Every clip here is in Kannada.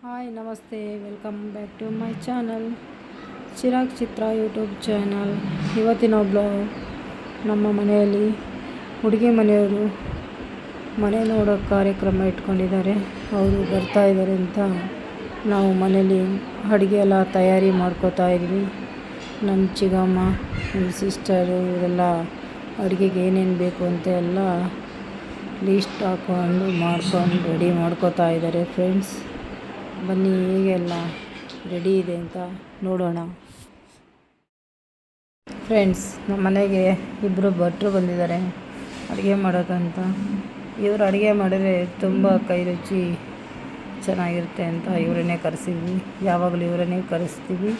ಹಾಯ್ ನಮಸ್ತೆ, welcome back to my channel Chirag Chitra YouTube channel. ಇವತ್ತಿನ ಬ್ಲಾಗ್ ನಮ್ಮ ಮನೆಯಲ್ಲಿ ಹುಡುಗಿ ಮನೆಯವರು ಮನೆ ನೋಡೋ ಕಾರ್ಯಕ್ರಮ ಇಟ್ಕೊಂಡಿದ್ದಾರೆ. ಅವರು ಬರ್ತಾ ಇದ್ದಾರೆ ಅಂತ ನಾವು ಮನೇಲಿ ಅಡುಗೆ ಎಲ್ಲ ತಯಾರಿ ಮಾಡ್ಕೋತಾ ಇದ್ವಿ. ನಮ್ಮ ಚಿಕ್ಕಮ್ಮ, ನಮ್ಮ ಸಿಸ್ಟರು ಇವರೆಲ್ಲ ಅಡುಗೆಗೆ ಏನೇನು ಬೇಕು ಅಂತ ಎಲ್ಲ ಲೀಸ್ಟ್ ಹಾಕ್ಕೊಂಡು ರೆಡಿ ಮಾಡ್ಕೋತಾ ಇದ್ದಾರೆ. ಫ್ರೆಂಡ್ಸ್, ಬನ್ನಿ ಹೇಗೆಲ್ಲ ರೆಡಿ ಇದೆ ಅಂತ ನೋಡೋಣ. ಫ್ರೆಂಡ್ಸ್, ನಮ್ಮ ಮನೆಗೆ ಇಬ್ಬರು ಭಟ್ರು ಬಂದಿದ್ದಾರೆ ಅಡುಗೆ ಮಾಡೋಕ್ಕಂತ. ಇವರು ಅಡುಗೆ ಮಾಡಿದ್ರೆ ತುಂಬ ಕೈ ರುಚಿ ಚೆನ್ನಾಗಿರುತ್ತೆ ಅಂತ ಇವರನ್ನೇ ಕರೆಸಿದ್ವಿ. ಯಾವಾಗಲೂ ಇವರನ್ನೇ ಕರೆಸ್ತೀವಿ.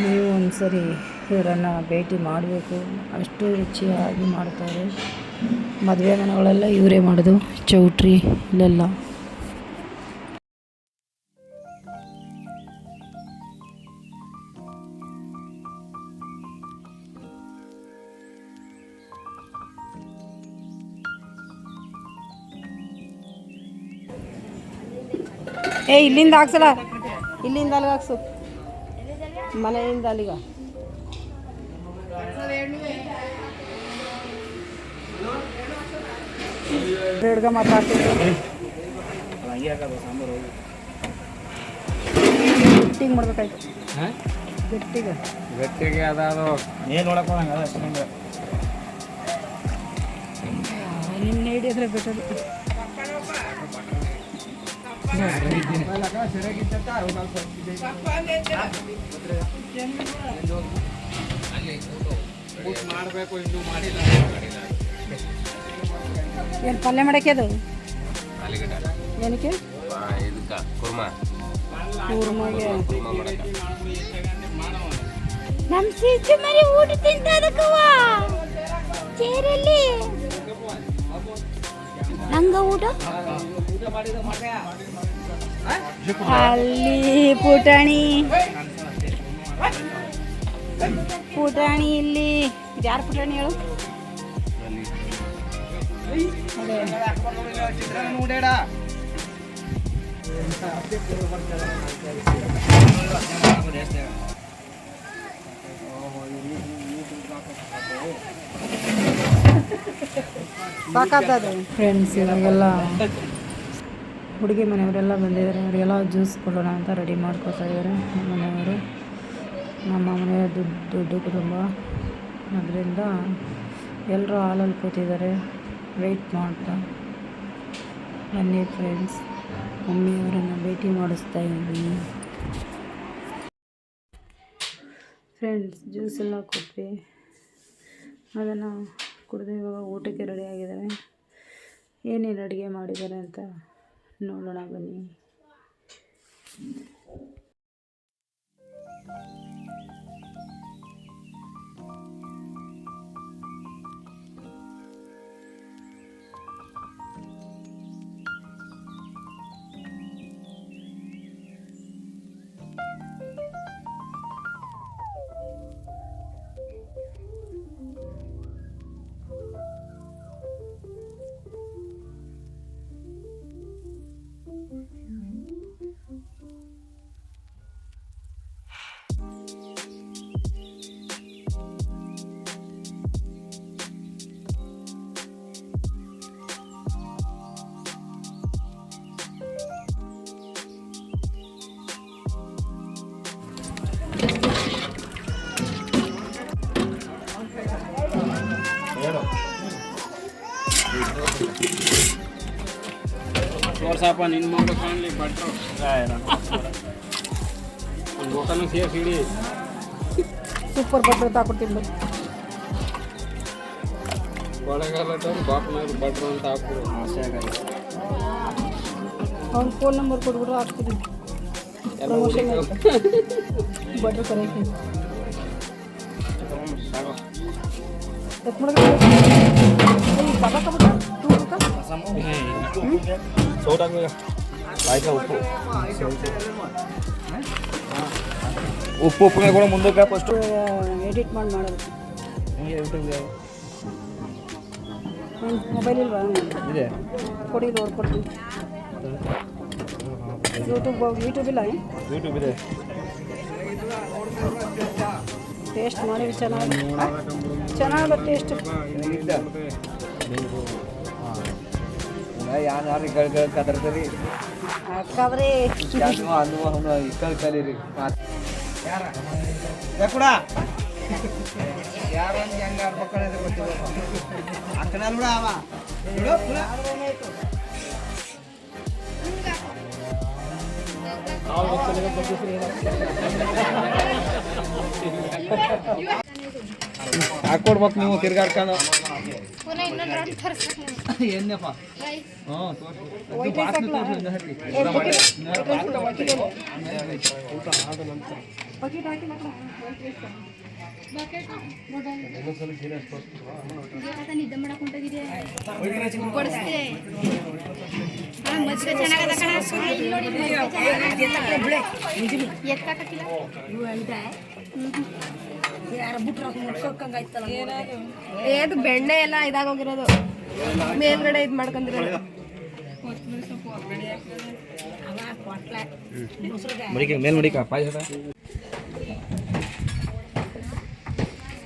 ನೀವು ಒಂದು ಸರಿ ಇವರನ್ನು ಭೇಟಿ ಮಾಡಬೇಕು, ಅಷ್ಟು ರುಚಿಯಾಗಿ ಮಾಡ್ತಾರೆ. ಮದುವೆ ಮನೆಗಳೆಲ್ಲ ಇವರೇ ಮಾಡೋದು, ಚೌಟ್ರಿ ಇಲ್ಲೆಲ್ಲ. ಇಲ್ಲಿಂದ ಹಾಕ್ಸಲ್ಲ, ಇಲ್ಲಿಂದ ಅಲ್ಲಿಗೆ ಹಾಕ್ಸು, ಮನೆಯಿಂದ ಅಲ್ಲಿಗ. ಬೇಡ್ಗ ಮಾತಾಡ್ತೀವಿ. ಗಟ್ಟಿಗೆ ಮಾಡ್ಬೇಕಾಯ್ತು, ಗಟ್ಟಿಗೆ ಅದಾದು ಏನು ನೋಡಕ್ಕೆ ನಿನ್ನೆ ಹಿಡಿಯೋದ್ರೆ ಬೆಟರ್. ಏನು ಪಲ್ಯ ಮಾಡಕ್ಕೆ ಅದು ಏನಕ್ಕೆ? ಕೂರ್ಮಗೆ ನಮ್ಮ ಸಿಟ್ಟು ಮರಿ ಊಟ ತಿಂತದಕ್ಕವ ಚೇರಲ್ಲಿ ನಂಗ ಊಟ ಅಲ್ಲಿ ಪುಟಾಣಿ ಇಲ್ಲಿ. ಯಾರು ಪುಟಾಣಿ ಹೇಳು? ಸಾಕಾಗ್ತದೆ. ಫ್ರೆಂಡ್ಸ್, ಇವಾಗೆಲ್ಲ ಹುಡುಗಿ ಮನೆಯವರೆಲ್ಲ ಬಂದಿದ್ದಾರೆ. ಅವರಿಗೆಲ್ಲ ಜ್ಯೂಸ್ ಕೊಡೋಣ ಅಂತ ರೆಡಿ ಮಾಡ್ಕೋತಾ ಇದ್ದಾರೆ ನಮ್ಮ ಮನೆಯವರು. ನಮ್ಮ ಮನೆಯ ದೊಡ್ಡ ಕುಟುಂಬ, ಅದರಿಂದ ಎಲ್ಲರೂ ಹಾಲಲ್ಲಿ ಕೂತಿದ್ದಾರೆ, ವೆಯ್ಟ್ ಮಾಡ್ತಾ. ಬನ್ನಿ ಫ್ರೆಂಡ್ಸ್, ಮಮ್ಮಿಯವರನ್ನು ಭೇಟಿ ಮಾಡಿಸ್ತಾ ಇದ್ದೀನಿ. ಫ್ರೆಂಡ್ಸ್, ಜ್ಯೂಸ್ ಎಲ್ಲ ಕೊಟ್ವಿ, ಅದನ್ನು ಕುಡಿದು ಇವಾಗ ಊಟಕ್ಕೆ ರೆಡಿ ಆಗಿದ್ದಾರೆ. ಏನೇನು ಅಡುಗೆ ಮಾಡಿದ್ದಾರೆ ಅಂತ ನೋಡೋಣ ಬನ್ನಿ. ಸಾಪ ನಿನ್ನ ಮಗಳು ಕಾಣಲಿ ಬಟ್ರು ಒಂದು ಹೋಟೆಲ್ನ ಸೇರಿಸಿ ಇಡಿ. Super butter ತಾಕೊಡ್ತೀನಿ. ಒಳಗೆಲ್ಲ ಬಾಕ್ನಾಗ ಬಟ್ರು ಅಂತ ಹಾಕ್ಬಿಡು. ಅವ್ನ ಫೋನ್ ನಂಬರ್ ಕೊಟ್ಬಿಟ್ರೆ ಹಾಕ್ತೀನಿ. ಬಟ್ರು ಕರೆಕ್ಟ್ ಉಪ್ಪು ಕೂಡ ಮುಂದಕ್ಕೆ ಫಸ್ಟು ಎಡಿಟ್ ಮಾಡೋದು. ಮೊಬೈಲ್ ಇಲ್ವಾ? ಇದೆ, ಕೊಡಿ, ಕೊಡ್ತೀನಿ. ಯೂಟ್ಯೂಬ್ ಇಲ್ಲ ಯೂಟ್ಯೂಬ್ ಇದೆ. ಟೇಸ್ಟ್ ಮಾಡಿ ಚೆನ್ನಾಗಿದೆ ಟೇಸ್ಟ್. ಯಾರು ಕದರ್ತೀರಿ ಹಾಕಾದ್ರೆ ಕಲೀರಿ ಕೂಡ ಯಾರು ಹೆಂಗ ಮಕ್ಕಳ ಅಕ್ಕನಲ್ಲಿ ಬಿಡ ಅವ ಹಾಕೊಡ್ಬೇಕು ನೀವು ತಿರ್ಗಾಡ್ಕೊಂಡು ಏನಪ್ಪ ನಿದ್ದೆ ಮಾಡಕ್ ಹೊಂಟೋಗಿದ್ಯಾ ಕೊಡಿಸ್ತೆ ಮಜ್ಜಿಗೆ ಚೆನ್ನಾಗದ ಕಣ ಎತ್ತಾಕಿಲ್ಲ ಏದು ಬೆಣ್ಣೆ ಎಲ್ಲ ಇದಾಗೋಗಿರೋದು ಮೇಲ್ಗಡೆ ಇದು ಮಾಡ್ಕೊಂಡಿರೋದು ಮೇಲ್ ಮಡಿಕ ಪಾಯಸ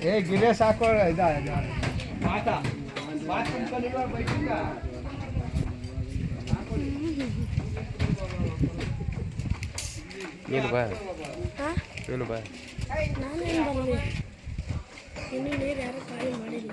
ಏ ಗಿಲೆ ಸಾಕೋ ಇದ ಮಾತಾ ಮಾತು ಕಲಿಯುವ ಬೈಕಿಂಗ ಏನು ಬಾ ಏನು ಬಾ ನಾನೇನು ಬರಲಿ ಇನ್ನೂ ನೀರು ಯಾರು ಖಾಲಿ ಮಾಡಿಲ್ಲ